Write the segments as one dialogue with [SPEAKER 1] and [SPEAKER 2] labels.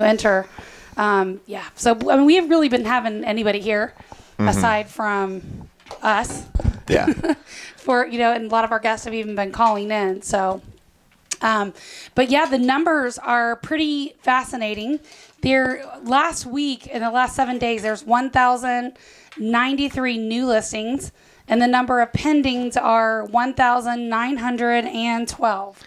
[SPEAKER 1] enter. So I mean, we have really been having anybody here aside from us.
[SPEAKER 2] Yeah.
[SPEAKER 1] And a lot of our guests have even been calling in. So, but yeah, the numbers are pretty fascinating. Last week, in the last 7 days, there's 1,093 new listings, and the number of pendings are 1,912.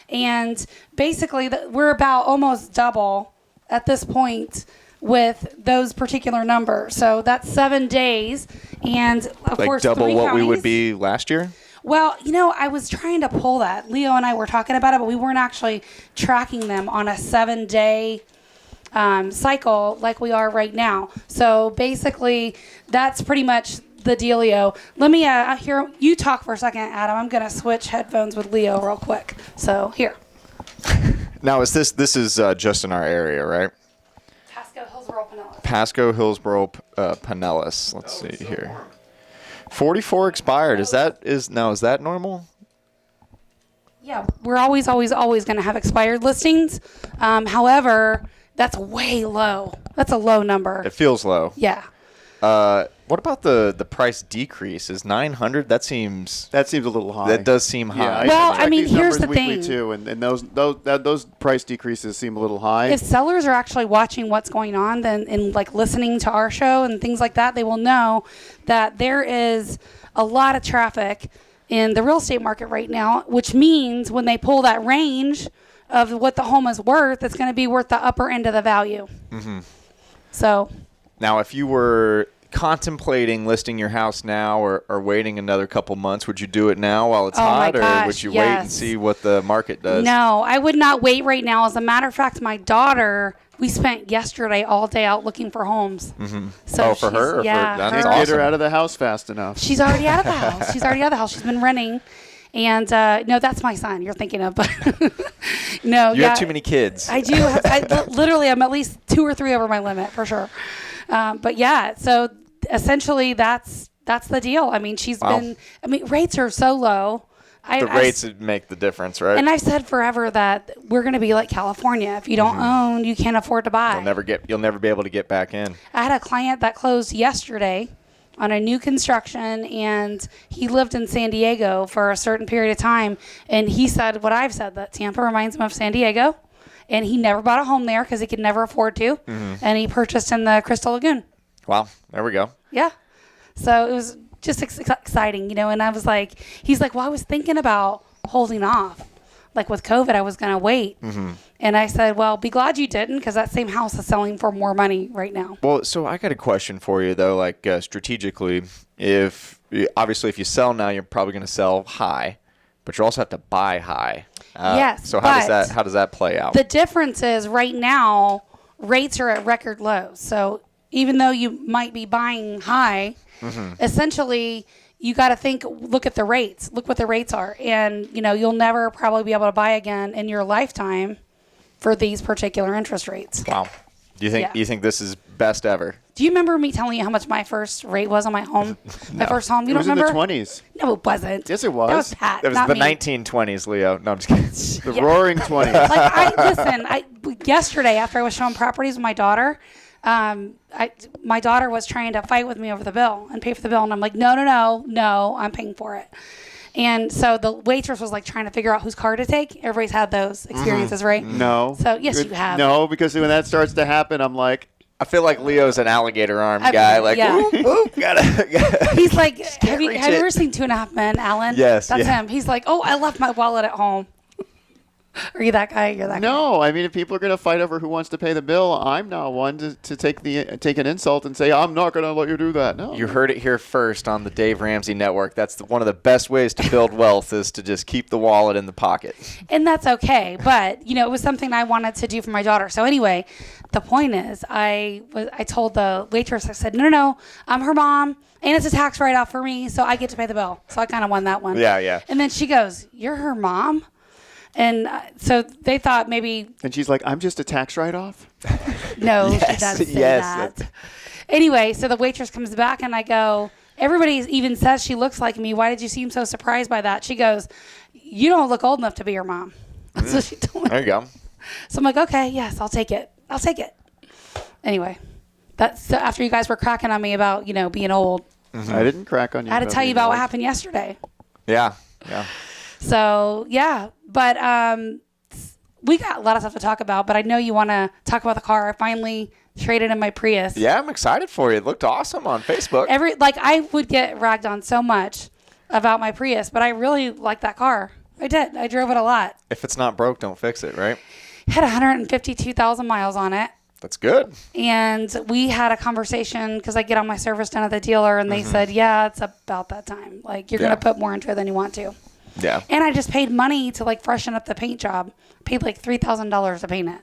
[SPEAKER 1] And basically, we're about almost double at this point with those particular numbers. So that's 7 days, and of course,
[SPEAKER 2] double
[SPEAKER 1] 3
[SPEAKER 2] what
[SPEAKER 1] counties.
[SPEAKER 2] we would be last year?
[SPEAKER 1] Well, I was trying to pull that. Leo and I were talking about it, but we weren't actually tracking them on a 7-day cycle like we are right now. So basically, that's pretty much the dealio. Let me hear you talk for a second, Adam. I'm going to switch headphones with Leo real quick. So here.
[SPEAKER 2] Now, this is just in our area, right?
[SPEAKER 1] Pasco, Hillsborough, Pinellas.
[SPEAKER 2] Pasco, Hillsborough, Pinellas. Let's see here. 44 expired. Is that normal?
[SPEAKER 1] Yeah, we're always going to have expired listings. However, that's way low. That's a low number.
[SPEAKER 2] It feels low.
[SPEAKER 1] Yeah.
[SPEAKER 2] What about the price decrease? Is 900? That seems
[SPEAKER 3] a little high.
[SPEAKER 2] That does seem high.
[SPEAKER 1] Well,
[SPEAKER 3] I
[SPEAKER 1] mean,
[SPEAKER 3] these
[SPEAKER 1] here's the
[SPEAKER 3] weekly
[SPEAKER 1] thing.
[SPEAKER 3] too, and those price decreases seem a little high.
[SPEAKER 1] If sellers are actually watching what's going on, then and like listening to our show and things like that, they will know that there is a lot of traffic in the real estate market right now, which means when they pull that range of what the home is worth, it's going to be worth the upper end of the value. Mm-hmm. So
[SPEAKER 2] now, if you were contemplating listing your house now or waiting another couple months, would you do it now while it's hot, or would you wait and see what the market does?
[SPEAKER 1] No, I would not wait right now. As a matter of fact, my daughter, we spent yesterday all day out looking for homes.
[SPEAKER 2] Mm-hmm.
[SPEAKER 1] So
[SPEAKER 2] for her?
[SPEAKER 1] Yeah.
[SPEAKER 2] That's
[SPEAKER 3] Can't
[SPEAKER 2] awesome.
[SPEAKER 3] get her out of the house fast enough.
[SPEAKER 1] She's already out of the house. She's been renting. And no, that's my son you're thinking of. But no,
[SPEAKER 2] you have too many kids.
[SPEAKER 1] I do. Literally, I'm at least 2 or 3 over my limit for sure. But yeah, so essentially that's the deal. I mean, rates are so low.
[SPEAKER 2] Rates would make the difference, right?
[SPEAKER 1] And I've said forever that we're going to be like California. If you don't own, you can't afford to buy.
[SPEAKER 2] You'll never be able to get back in.
[SPEAKER 1] I had a client that closed yesterday on a new construction, and he lived in San Diego for a certain period of time, and he said what I've said, that Tampa reminds him of San Diego, and he never bought a home there because he could never afford to, and he purchased in the Crystal Lagoon.
[SPEAKER 2] Wow, there we go.
[SPEAKER 1] Yeah. So it was just exciting, and I was like, he's like, well, I was thinking about holding off. Like with COVID, I was going to wait. Mm-hmm. And I said, well, be glad you didn't, because that same house is selling for more money right now.
[SPEAKER 2] Well, so I got a question for you, though, like strategically. Obviously, if you sell now, you're probably going to sell high, but you also have to buy high.
[SPEAKER 1] Yes.
[SPEAKER 2] So how does that play out? The
[SPEAKER 1] difference is right now, rates are at record lows. So even though you might be buying high, essentially you got to look at the rates. Look what the rates are. And, you'll never probably be able to buy again in your lifetime for these particular interest rates.
[SPEAKER 2] Wow. Do you think this is best ever?
[SPEAKER 1] Do you remember me telling you how much my first rate was on my home?
[SPEAKER 2] No.
[SPEAKER 1] My first home? You don't remember?
[SPEAKER 3] It was in the 20s.
[SPEAKER 1] No, it wasn't.
[SPEAKER 3] Yes, it was.
[SPEAKER 1] That was Pat,
[SPEAKER 2] That was
[SPEAKER 1] not
[SPEAKER 2] the
[SPEAKER 1] me.
[SPEAKER 2] 1920s, Leo. No, I'm just kidding.
[SPEAKER 3] The roaring 20s.
[SPEAKER 1] Yesterday after I was showing properties with my daughter, my daughter was trying to fight with me over the bill and pay for the bill. And I'm like, no, I'm paying for it. And so the waitress was like trying to figure out whose car to take. Everybody's had those experiences, right?
[SPEAKER 3] No.
[SPEAKER 1] So yes, you have.
[SPEAKER 3] No, because when that starts to happen, I'm like,
[SPEAKER 2] I feel like Leo's an alligator arm guy. Like,
[SPEAKER 1] yeah.
[SPEAKER 2] whoop, gotta.
[SPEAKER 1] He's like, have you ever seen 2.5 Men, Alan?
[SPEAKER 2] Yes.
[SPEAKER 1] That's him. He's like, oh, I left my wallet at home. Are you that guy? You're that guy.
[SPEAKER 3] No, I mean, if people are going to fight over who wants to pay the bill, I'm not one to take an insult and say, I'm not going to let you do that. No.
[SPEAKER 2] You heard it here first on the Dave Ramsey Network. That's one of the best ways to build wealth is to just keep the wallet in the pocket.
[SPEAKER 1] And that's okay. But, it was something I wanted to do for my daughter. So anyway, the point is I told the waitress, I said, no, I'm her mom. And it's a tax write-off for me, so I get to pay the bill. So I kind of won that one.
[SPEAKER 2] Yeah.
[SPEAKER 1] And then she goes, you're her mom? And so they thought maybe...
[SPEAKER 3] And she's like, I'm just a tax write-off?
[SPEAKER 1] No, she does say that. Anyway, so the waitress comes back and I go, everybody even says she looks like me. Why did you seem so surprised by that? She goes, you don't look old enough to be her mom. That's what she told me.
[SPEAKER 2] There you go.
[SPEAKER 1] So I'm like, okay, yes, I'll take it. I'll take it. Anyway, that's so after you guys were cracking on me about, being old.
[SPEAKER 3] Mm-hmm. I didn't crack on you.
[SPEAKER 1] I had to tell you about what happened yesterday.
[SPEAKER 2] Yeah.
[SPEAKER 1] So, yeah. But we got a lot of stuff to talk about, but I know you want to talk about the car. I finally traded in my Prius.
[SPEAKER 2] Yeah, I'm excited for you. It looked awesome on Facebook.
[SPEAKER 1] I would get ragged on so much about my Prius, but I really like that car. I did. I drove it a lot.
[SPEAKER 2] If it's not broke, don't fix it, right?
[SPEAKER 1] It had 152,000 miles on it.
[SPEAKER 2] That's good.
[SPEAKER 1] And we had a conversation because I get on my service done at the dealer, and they said, yeah, it's about that time. Like, you're going to put more into it than you want to.
[SPEAKER 2] Yeah.
[SPEAKER 1] And I just paid money to, freshen up the paint job. Paid, $3,000 to paint it.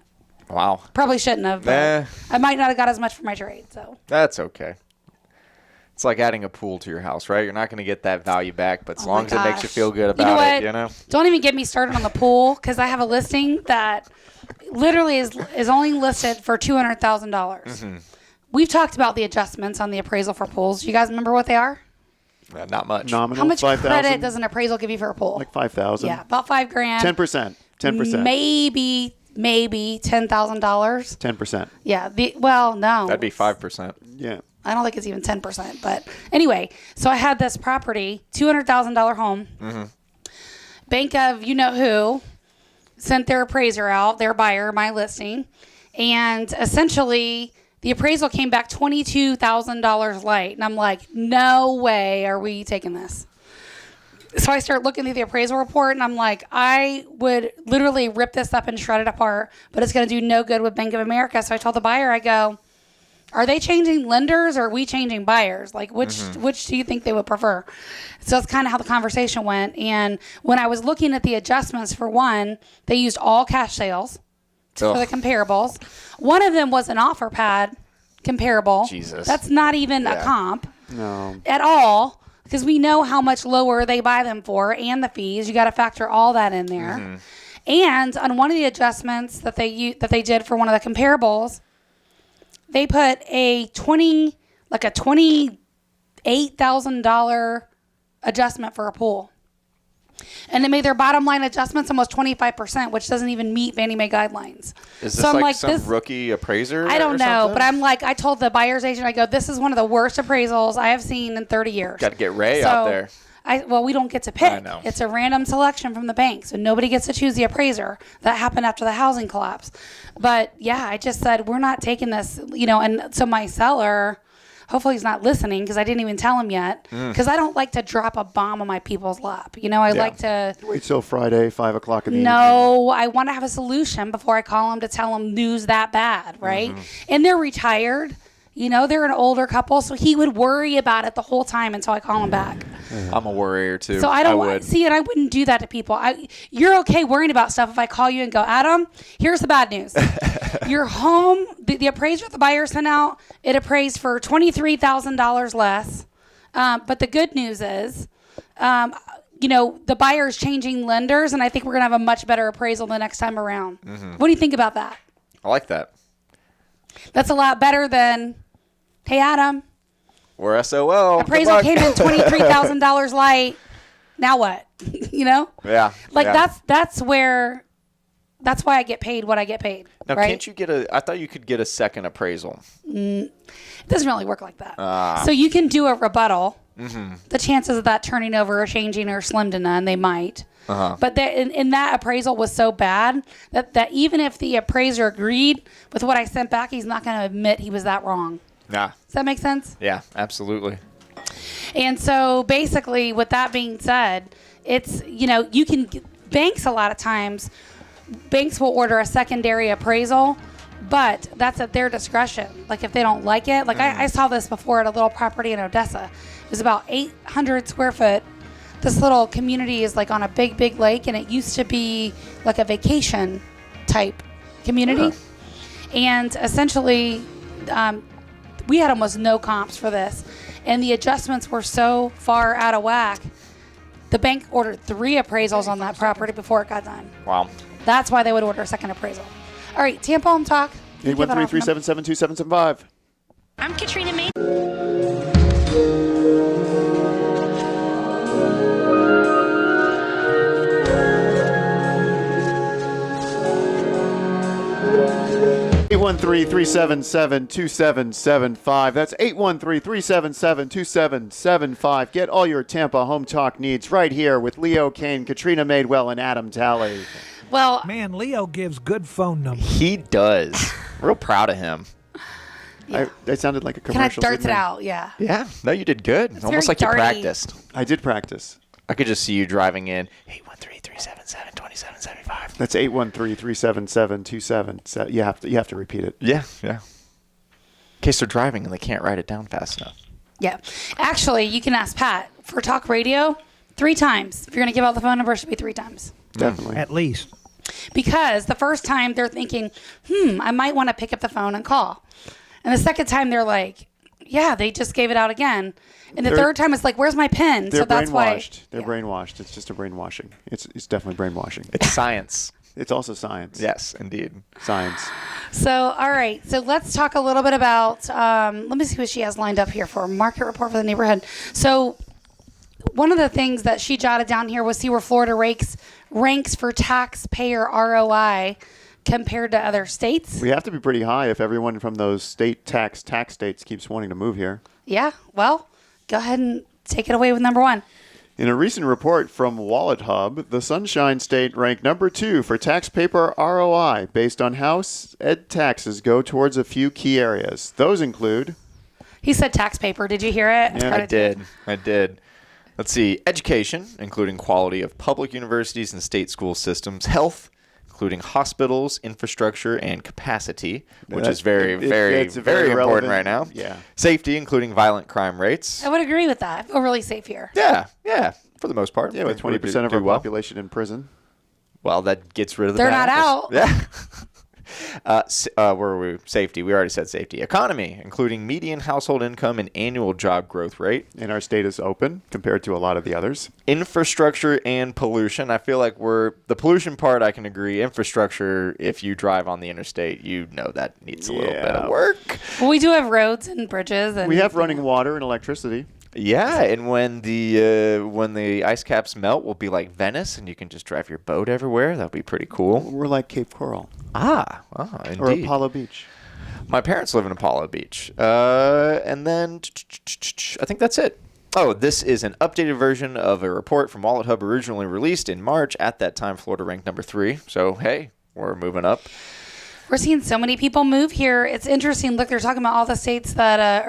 [SPEAKER 2] Wow.
[SPEAKER 1] Probably shouldn't have, but I might not have got as much for my trade, so.
[SPEAKER 2] That's okay. It's like adding a pool to your house, right? You're not going to get that value back, but as long as it makes you feel good about it,
[SPEAKER 1] Don't even get me started on the pool, because I have a listing that literally is only listed for $200,000. We've talked about the adjustments on the appraisal for pools. You guys remember what they are?
[SPEAKER 2] Not much.
[SPEAKER 3] Nominal,
[SPEAKER 1] how much
[SPEAKER 3] 5,000?
[SPEAKER 1] credit does an appraisal give you for a pool?
[SPEAKER 3] Like 5,000.
[SPEAKER 1] Yeah, about $5,000.
[SPEAKER 3] 10%. 10%.
[SPEAKER 1] Maybe $10,000.
[SPEAKER 3] 10%.
[SPEAKER 1] Yeah. No.
[SPEAKER 2] That'd be 5%.
[SPEAKER 3] Yeah.
[SPEAKER 1] I don't think it's even 10%. But anyway, so I had this property, $200,000 home. Bank of you-know-who sent their appraiser out, their buyer, my listing. And essentially, the appraisal came back $22,000 light. And I'm like, no way are we taking this. So I start looking at the appraisal report, and I'm like, I would literally rip this up and shred it apart, but it's going to do no good with Bank of America. So I told the buyer, I go, are they changing lenders or are we changing buyers? Like, which do you think they would prefer? So that's kind of how the conversation went. And when I was looking at the adjustments, for one, they used all cash sales for the comparables. One of them was an offer pad comparable.
[SPEAKER 2] Jesus.
[SPEAKER 1] That's not even a comp at all, because we know how much lower they buy them for and the fees. You got to factor all that in there. And on one of the adjustments that they did for one of the comparables, they put a $28,000 adjustment for a pool. And they made their bottom line adjustments almost 25%, which doesn't even meet Fannie Mae guidelines.
[SPEAKER 2] Is this some rookie appraiser?
[SPEAKER 1] I don't know, but I told the buyer's agent, I go, this is one of the worst appraisals I have seen in 30 years.
[SPEAKER 2] Got to get Ray out there.
[SPEAKER 1] We don't get to pick.
[SPEAKER 2] I know.
[SPEAKER 1] It's a random selection from the bank, so nobody gets to choose the appraiser. That happened after the housing collapse. But yeah, I just said, we're not taking this, and so my seller, hopefully he's not listening, because I didn't even tell him yet, because I don't like to drop a bomb on my people's lap. I like to
[SPEAKER 3] wait till Friday, 5 o'clock in the evening.
[SPEAKER 1] No, I want to have a solution before I call him to tell him news that bad, right? And they're retired. They're an older couple, so he would worry about it the whole time until I call him back.
[SPEAKER 2] I'm a worrier too.
[SPEAKER 1] So I wouldn't do that to people. You're okay worrying about stuff if I call you and go, Adam, here's the bad news. Your home, the appraiser the buyer sent out, it appraised for $23,000 less. But the good news is, the buyer is changing lenders, and I think we're going to have a much better appraisal the next time around. What do you think about that?
[SPEAKER 2] I like that.
[SPEAKER 1] That's a lot better than, hey, Adam,
[SPEAKER 2] we're SOL.
[SPEAKER 1] appraisal came in $23,000 light. Now what?
[SPEAKER 2] Yeah.
[SPEAKER 1] That's why I get paid what I get paid.
[SPEAKER 2] Now,
[SPEAKER 1] right?
[SPEAKER 2] can't you I thought you could get a second appraisal.
[SPEAKER 1] It doesn't really work like that. So you can do a rebuttal. The chances of that turning over or changing are slim to none. They might. But in that appraisal was so bad that even if the appraiser agreed with what I sent back, he's not going to admit he was that wrong.
[SPEAKER 2] Yeah.
[SPEAKER 1] Does that make sense?
[SPEAKER 2] Yeah, absolutely.
[SPEAKER 1] And so basically, with that being said, it's, banks a lot of times, banks will order a secondary appraisal, but that's at their discretion. Like, if they don't like it, I saw this before at a little property in Odessa. It was about 800 square foot. This little community is on a big, big lake, and it used to be like a vacation type community. And essentially, we had almost no comps for this, and the adjustments were so far out of whack. The bank ordered 3 appraisals on that property before it got done.
[SPEAKER 2] Wow.
[SPEAKER 1] That's why they would order a second appraisal. All right, Tampa Home Talk.
[SPEAKER 3] 813-377-2775.
[SPEAKER 4] I'm Katrina May.
[SPEAKER 3] 813-377-2775. That's 813-377-2775. Get all your Tampa Home Talk needs right here with Leo Kane, Katrina Madewell, and Adam Talley.
[SPEAKER 1] Well,
[SPEAKER 5] Man, Leo gives good phone numbers.
[SPEAKER 2] He does. Real proud of him.
[SPEAKER 3] That sounded like a
[SPEAKER 1] kind of
[SPEAKER 3] commercial.
[SPEAKER 1] darts it out, yeah.
[SPEAKER 2] Yeah. No, you did good.
[SPEAKER 1] It's
[SPEAKER 2] Almost
[SPEAKER 1] very
[SPEAKER 2] like you
[SPEAKER 1] darty.
[SPEAKER 2] practiced.
[SPEAKER 3] I did practice.
[SPEAKER 2] I could just see you driving in. 813-377-2775.
[SPEAKER 3] That's 813-377-2775. You have to repeat it.
[SPEAKER 2] Yeah. In case they're driving and they can't write it down fast enough.
[SPEAKER 1] Yeah. Actually, you can ask Pat for talk radio 3 times. If you're going to give out the phone number, it should be 3 times.
[SPEAKER 3] Definitely.
[SPEAKER 5] At least.
[SPEAKER 1] Because the first time they're thinking, I might want to pick up the phone and call. And the second time they're like, yeah, they just gave it out again. And the third time it's like, where's my pen?
[SPEAKER 3] They're
[SPEAKER 1] So that's
[SPEAKER 3] brainwashed.
[SPEAKER 1] why.
[SPEAKER 3] They're brainwashed. It's just a brainwashing. It's definitely brainwashing.
[SPEAKER 2] It's science.
[SPEAKER 3] It's also science.
[SPEAKER 2] Yes, indeed.
[SPEAKER 3] Science.
[SPEAKER 1] So, all right. So let's talk a little bit about, let me see what she has lined up here for a market report for the neighborhood. So one of the things that she jotted down here was see where Florida ranks for taxpayer ROI compared to other states.
[SPEAKER 3] We have to be pretty high if everyone from those state tax states keeps wanting to move here.
[SPEAKER 1] Yeah. Well, go ahead and take it away with number 1.
[SPEAKER 3] In a recent report from Wallet Hub, the Sunshine State ranked number 2 for taxpayer ROI based on how ed taxes go towards a few key areas. Those include...
[SPEAKER 1] He said tax paper. Did you hear it?
[SPEAKER 3] Yeah,
[SPEAKER 2] I did. Let's see. Education, including quality of public universities and state school systems. Health, including hospitals, infrastructure, and capacity, which is very important
[SPEAKER 3] relevant.
[SPEAKER 2] right now.
[SPEAKER 3] Yeah.
[SPEAKER 2] Safety, including violent crime rates.
[SPEAKER 1] I would agree with that. I feel really safe here.
[SPEAKER 2] Yeah, for the most part.
[SPEAKER 3] Yeah, with 20% of our population in prison.
[SPEAKER 2] Well, that gets rid of the
[SPEAKER 1] They're
[SPEAKER 2] bad
[SPEAKER 1] not
[SPEAKER 2] apples.
[SPEAKER 1] out.
[SPEAKER 2] Yeah. Where were we? Safety. We already said safety. Economy, including median household income and annual job growth rate.
[SPEAKER 3] And our state is open compared to a lot of the others.
[SPEAKER 2] Infrastructure and pollution. I feel like the pollution part, I can agree. Infrastructure, if you drive on the interstate, you know that needs a little bit of work.
[SPEAKER 1] Well, we do have roads and bridges. And
[SPEAKER 3] We have running water and electricity.
[SPEAKER 2] Yeah, and when the ice caps melt, we'll be like Venice, and you can just drive your boat everywhere. That'll be pretty cool.
[SPEAKER 3] We're like Cape Coral.
[SPEAKER 2] Indeed.
[SPEAKER 3] Or Apollo Beach.
[SPEAKER 2] My parents live in Apollo Beach. And then I think that's it. Oh, this is an updated version of a report from Wallet Hub originally released in March. At that time, Florida ranked number 3. So, hey, we're moving up.
[SPEAKER 1] We're seeing so many people move here. It's interesting. Look, they're talking about all the states that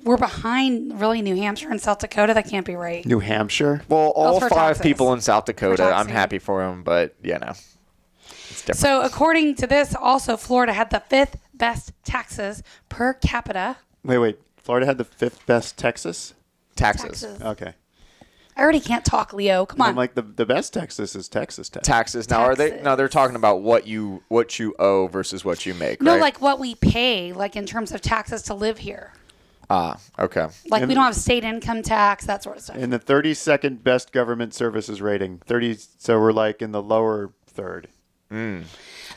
[SPEAKER 1] we're behind, really, New Hampshire and South Dakota. That can't be right.
[SPEAKER 3] New Hampshire?
[SPEAKER 2] Well, all
[SPEAKER 1] for
[SPEAKER 2] 5
[SPEAKER 1] taxes.
[SPEAKER 2] people in South Dakota, I'm
[SPEAKER 1] taxing.
[SPEAKER 2] happy for them, but, it's different.
[SPEAKER 1] So according to this, also, Florida had the 5th best taxes per capita.
[SPEAKER 3] Wait. Florida had the 5th best Texas?
[SPEAKER 2] Taxes.
[SPEAKER 3] Okay.
[SPEAKER 1] I already can't talk, Leo. Come on.
[SPEAKER 3] I'm like, the best Texas is Texas tax.
[SPEAKER 2] Taxes. Now, are they?
[SPEAKER 1] Taxes.
[SPEAKER 2] No, they're talking about what you owe versus what you make,
[SPEAKER 1] No,
[SPEAKER 2] right?
[SPEAKER 1] like what we pay, like in terms of taxes to live here.
[SPEAKER 2] Okay.
[SPEAKER 1] Like we don't have state income tax, that sort of stuff.
[SPEAKER 3] And the 32nd best government services rating. So we're like in the lower third.
[SPEAKER 1] I mean,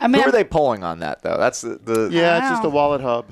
[SPEAKER 2] Who are they polling on that, though? That's the
[SPEAKER 3] Yeah, it's
[SPEAKER 1] Wow.
[SPEAKER 3] just the Wallet Hub.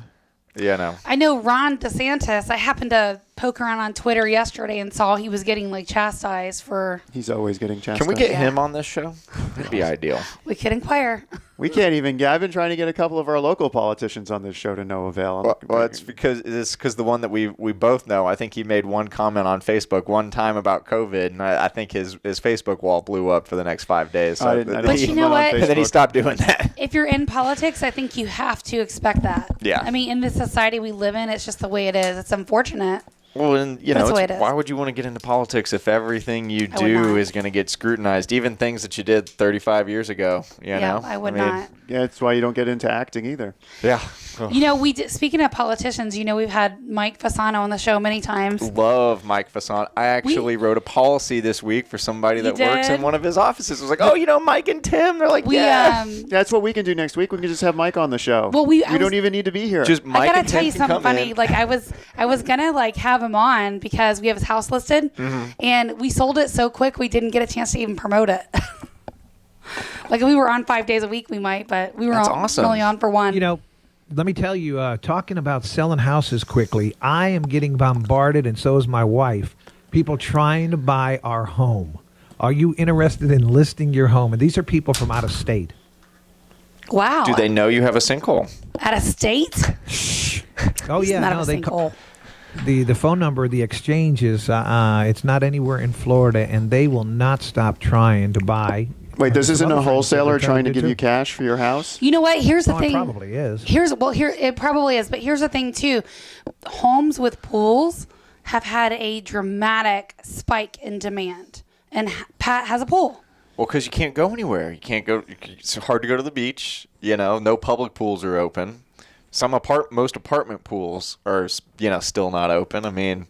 [SPEAKER 2] Yeah, no.
[SPEAKER 1] I know Ron DeSantis. I happened to poke around on Twitter yesterday and saw he was getting like chastised for.
[SPEAKER 3] He's always getting chastised.
[SPEAKER 2] Can we get
[SPEAKER 1] Yeah.
[SPEAKER 2] him on this show? That'd be ideal.
[SPEAKER 1] We could inquire.
[SPEAKER 3] We can't even get. I've been trying to get a couple of our local politicians on this show to no avail.
[SPEAKER 2] Well, it's because the one that we both know. I think he made one comment on Facebook one time about COVID, and I think his Facebook wall blew up for the next 5 days. So
[SPEAKER 3] I didn't
[SPEAKER 1] But
[SPEAKER 3] see
[SPEAKER 1] you
[SPEAKER 3] him
[SPEAKER 1] know
[SPEAKER 3] on
[SPEAKER 1] what?
[SPEAKER 2] and then he
[SPEAKER 3] Facebook.
[SPEAKER 2] stopped doing that.
[SPEAKER 1] If you're in politics, I think you have to expect that.
[SPEAKER 2] Yeah.
[SPEAKER 1] I mean, in the society we live in, it's just the way it is. It's unfortunate.
[SPEAKER 2] Well, and
[SPEAKER 1] That's the way it is.
[SPEAKER 2] why would you want to get into politics if everything you
[SPEAKER 1] I would
[SPEAKER 2] do
[SPEAKER 1] not.
[SPEAKER 2] is going to get scrutinized, even things that you did 35 years ago? You know,
[SPEAKER 1] I would
[SPEAKER 2] mean,
[SPEAKER 1] not.
[SPEAKER 3] Yeah, that's why you don't get into acting either.
[SPEAKER 2] Yeah.
[SPEAKER 1] You know, speaking of politicians, we've had Mike Fasano on the show many times.
[SPEAKER 2] Love Mike Fasson. I actually wrote a policy this week for somebody that works
[SPEAKER 1] did?
[SPEAKER 2] in one of his offices. I was like, oh, Mike and Tim. They're like,
[SPEAKER 1] We
[SPEAKER 2] yeah.
[SPEAKER 3] That's what we can do next week. We can just have Mike on the show.
[SPEAKER 1] Well,
[SPEAKER 3] we
[SPEAKER 1] I
[SPEAKER 3] don't
[SPEAKER 1] was-
[SPEAKER 3] even need to be here.
[SPEAKER 2] Just Mike
[SPEAKER 1] I gotta
[SPEAKER 2] and
[SPEAKER 1] tell
[SPEAKER 2] Tim
[SPEAKER 1] you
[SPEAKER 2] can
[SPEAKER 1] something
[SPEAKER 2] come
[SPEAKER 1] funny.
[SPEAKER 2] in.
[SPEAKER 1] Like I was gonna have him on because we have his house listed, and we sold it so quick we didn't get a chance to even promote it. Like if we were on 5 days a week, we might, but we were
[SPEAKER 2] That's awesome.
[SPEAKER 1] only on for one.
[SPEAKER 5] Let me tell you, talking about selling houses quickly, I am getting bombarded, and so is my wife. People trying to buy our home. Are you interested in listing your home? And these are people from out of state.
[SPEAKER 1] Wow.
[SPEAKER 2] Do they know you have a sinkhole?
[SPEAKER 1] At a state?
[SPEAKER 5] Oh
[SPEAKER 1] It's
[SPEAKER 5] yeah,
[SPEAKER 1] not
[SPEAKER 5] no,
[SPEAKER 1] a
[SPEAKER 5] they
[SPEAKER 1] sinkhole.
[SPEAKER 5] the phone number, the exchange is it's not anywhere in Florida, and they will not stop trying to buy.
[SPEAKER 3] Wait, this
[SPEAKER 5] Some
[SPEAKER 3] isn't
[SPEAKER 5] other
[SPEAKER 3] a
[SPEAKER 5] friends that
[SPEAKER 3] wholesaler
[SPEAKER 5] they're
[SPEAKER 3] trying to
[SPEAKER 5] do
[SPEAKER 3] give
[SPEAKER 5] too.
[SPEAKER 3] you cash for your house?
[SPEAKER 1] You know what? Here's the
[SPEAKER 5] Oh, it
[SPEAKER 1] thing.
[SPEAKER 5] probably is.
[SPEAKER 1] Here it probably is, but here's the thing too. Homes with pools have had a dramatic spike in demand, and Pat has a pool.
[SPEAKER 2] Well, because you can't go anywhere. You can't go. It's hard to go to the beach. No public pools are open. Most apartment pools are, still not open. I mean,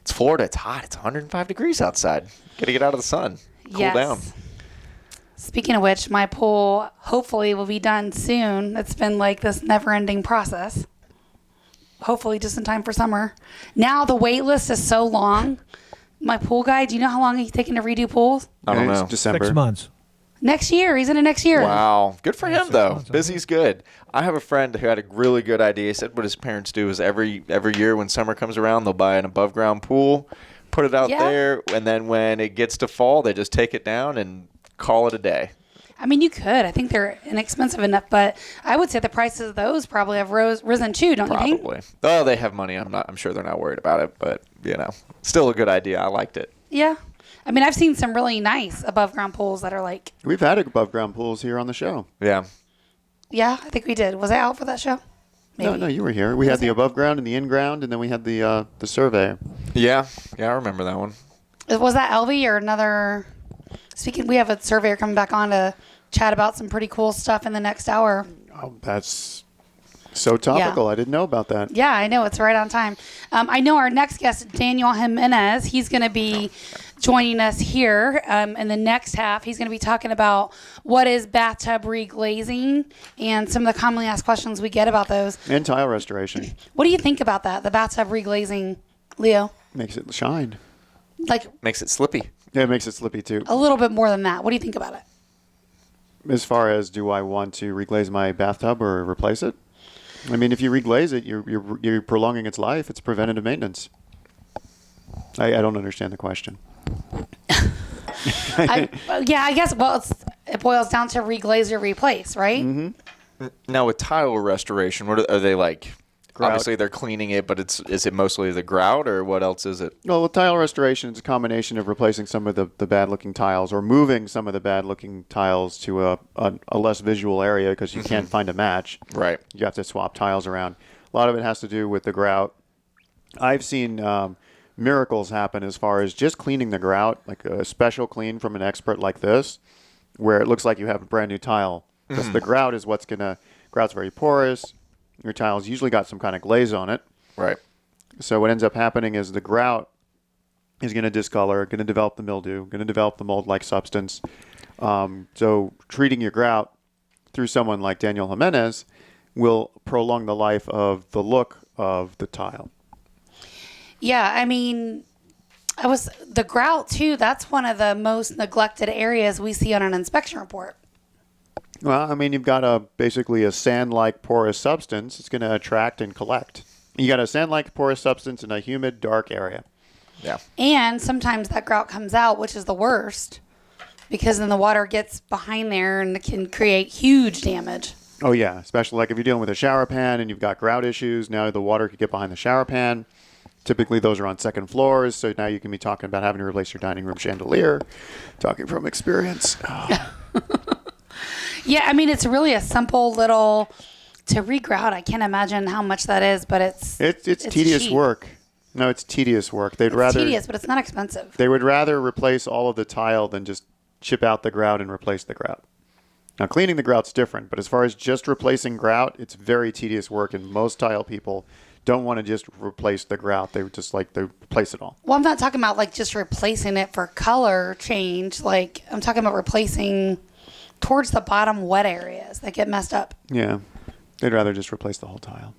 [SPEAKER 2] it's Florida. It's hot. It's 105 degrees outside. Got to get out of the sun. Cool down.
[SPEAKER 1] Speaking of which, my pool hopefully will be done soon. It's been like this never-ending process. Hopefully just in time for summer. Now the wait list is so long. My pool guy, do you know how long he's taking to redo pools?
[SPEAKER 2] I don't
[SPEAKER 3] It's
[SPEAKER 2] know.
[SPEAKER 3] December.
[SPEAKER 5] 6 months.
[SPEAKER 1] Next year. He's in it next year.
[SPEAKER 2] Wow. Good for him,
[SPEAKER 5] 6
[SPEAKER 2] though.
[SPEAKER 5] months,
[SPEAKER 2] Busy's good. I have a friend who had a really good idea. He said what his parents do is every year when summer comes around, they'll buy an above-ground pool, put it out
[SPEAKER 1] Yeah.
[SPEAKER 2] there, and then when it gets to fall, they just take it down and call it a day.
[SPEAKER 1] I mean, you could. I think they're inexpensive enough, but I would say the prices of those probably have risen too, don't you think?
[SPEAKER 2] Probably. Oh, they have money. I'm sure they're not worried about it, but, still a good idea. I liked it.
[SPEAKER 1] Yeah. I mean, I've seen some really nice above-ground pools that are like,
[SPEAKER 3] We've had above ground pools here on the show.
[SPEAKER 2] Yeah.
[SPEAKER 1] yeah, I think we did. Was I out for that show? Maybe.
[SPEAKER 3] No, you were here. We had the above ground and the in ground, and then we had the survey.
[SPEAKER 2] Yeah. Yeah, I remember that one.
[SPEAKER 1] Was that Elvie or another? Speaking, we have a surveyor coming back on to chat about some pretty cool stuff in the next hour.
[SPEAKER 3] Oh, that's so topical.
[SPEAKER 1] Yeah.
[SPEAKER 3] I didn't know about that.
[SPEAKER 1] Yeah, I know. It's right on time. I know our next guest, Daniel Jimenez, he's going to be joining us here in the next half. He's going to be talking about what is bathtub reglazing and some of the commonly asked questions we get about those.
[SPEAKER 3] And tile restoration.
[SPEAKER 1] What do you think about that, the bathtub reglazing, Leo?
[SPEAKER 3] Makes it shine.
[SPEAKER 1] Like
[SPEAKER 2] Makes it slippy.
[SPEAKER 3] Yeah, it makes it slippy too.
[SPEAKER 1] a little bit more than that. What do you think about it?
[SPEAKER 3] As far as do I want to reglaze my bathtub or replace it? I mean, if you reglaze it, you're prolonging its life. It's preventative maintenance. I don't understand the question.
[SPEAKER 1] I guess, well, it boils down to reglaze or replace, right?
[SPEAKER 3] Mm-hmm.
[SPEAKER 2] Now with tile restoration, what are they like?
[SPEAKER 3] Grout.
[SPEAKER 2] Obviously they're cleaning it, but is it mostly the grout or what else is it?
[SPEAKER 3] Well, with tile restoration, it's a combination of replacing some of the bad-looking tiles or moving some of the bad-looking tiles to a less visual area because you can't find a match.
[SPEAKER 2] Right.
[SPEAKER 3] You have to swap tiles around. A lot of it has to do with the grout. I've seen miracles happen as far as just cleaning the grout, like a special clean from an expert like this, where it looks like you have a brand new tile. Because the grout is grout's very porous. Your tile's usually got some kind of glaze on it.
[SPEAKER 2] Right.
[SPEAKER 3] So what ends up happening is the grout is going to discolor, going to develop the mildew, going to develop the mold-like substance. So treating your grout through someone like Daniel Jimenez will prolong the life of the look of the tile.
[SPEAKER 1] Yeah, I mean, the grout too. That's one of the most neglected areas we see on an inspection report.
[SPEAKER 3] Well, I mean, you've got basically a sand-like porous substance. It's going to attract and collect. You got a sand-like porous substance in a humid, dark area.
[SPEAKER 2] Yeah.
[SPEAKER 1] And sometimes that grout comes out, which is the worst, because then the water gets behind there and it can create huge damage.
[SPEAKER 3] Oh, yeah, especially like if you're dealing with a shower pan and you've got grout issues, now the water could get behind the shower pan. Typically, those are on second floors, so now you can be talking about having to replace your dining room chandelier. Talking from experience. Oh.
[SPEAKER 1] Yeah, I mean, it's really a simple little to regrout. I can't imagine how much that is, but it's
[SPEAKER 3] tedious
[SPEAKER 1] cheap.
[SPEAKER 3] work. No, it's tedious work.
[SPEAKER 1] It's tedious, but it's not expensive.
[SPEAKER 3] They would rather replace all of the tile than just chip out the grout and replace the grout. Now, cleaning the grout's different, but as far as just replacing grout, it's very tedious work, and most tile people don't want to just replace the grout. They just like to replace it all.
[SPEAKER 1] Well, I'm not talking about like just replacing it for color change. Like I'm talking about replacing towards the bottom wet areas that get messed up.
[SPEAKER 3] Yeah. They'd rather just replace the whole tile.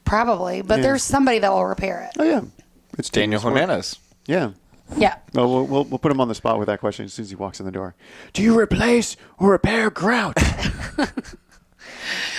[SPEAKER 1] Probably, but
[SPEAKER 3] Yeah.
[SPEAKER 1] there's somebody that will repair it.
[SPEAKER 3] Oh, yeah. It's
[SPEAKER 2] Daniel
[SPEAKER 3] tedious work.
[SPEAKER 2] Jimenez.
[SPEAKER 3] Yeah.
[SPEAKER 1] Yeah.
[SPEAKER 3] Well, we'll put him on the spot with that question as soon as he walks in the door. Do you replace or repair grout?